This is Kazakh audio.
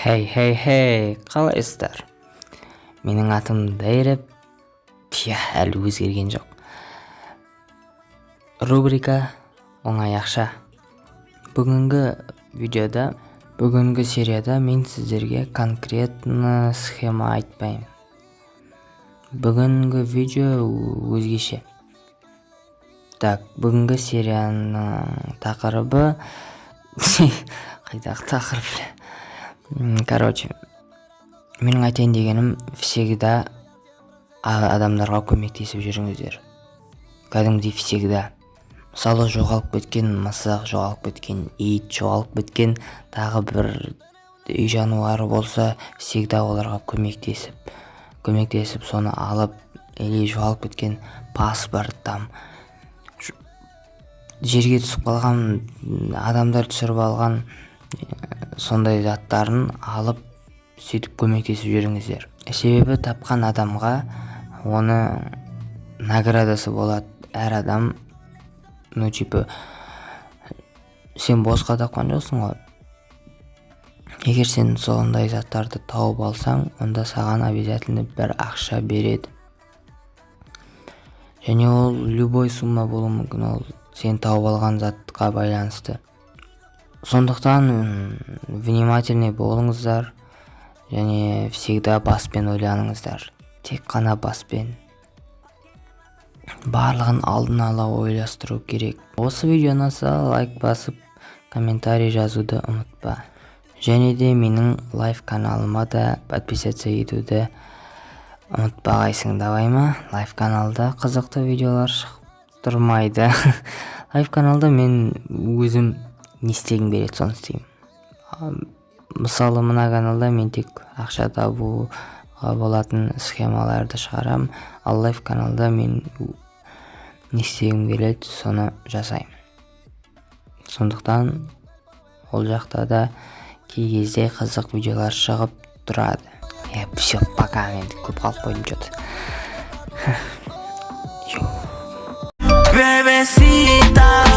Хей, қалайсыздар? Менің атым Дайреп. Әлі өзгерген жоқ. Рубрика оңай ақша. Бүгінгі серияда мен сіздерге конкретно схема айтпаймын. Бүгінгі видео өзгеше. Бүгінгі серияның тақырыбы қайдағы тақырып? Менің айтайын дегенім, всегда адамдарға көмектесіп жүріңіздер. Кәдімгідей всегда. Мысалы, жоғалып кеткен мысық, жоғалып кеткен ит, жоғалып кеткен тағы бір үй жануары болса, всегда оларға көмектесіп соны алып, или жоғалып кеткен паспорт, жерге түсіп қалған адамдар түсіріп алған сондай заттарын алып, сөйтіп көмектесіп жүріңіздер. Себебі тапқан адамға оны наградасы болады. Әр адам, сен босқа тапқан жоқсың ғой. Егер сен сондай заттарды тауып алсаң, онда саған обязательно бір ақша береді. Және ол любой сумма болуы мүмкін, ол сен тауып алған затқа байланысты. Сондықтан внимательный болыңыздар, және всегда баспен ойланыңыздар. Тек қана баспен. Барлығын алдын ала ойластыру керек. Осы видео ұнаса, лайк басып, комментарий жазуды ұмытпа. Және де менің лайв каналыма да подписаться етуді ұмытпағайсың, давай ма? Лайв каналда қызықты видеолар шығып тұрмайды. Лайв каналда мен өзім не істегім келеді, соны істеймін. Мысалы, мына каналда мен тек ақша табуға болатын схемаларды шығарам, ал лайв каналда мен не істегім келеді, соны жасаймын. Сондықтан ол жақта да кей кезде қызық видеолар шығып тұрады. Все, пока, мен көп қалып қойдым что-то. Bebecita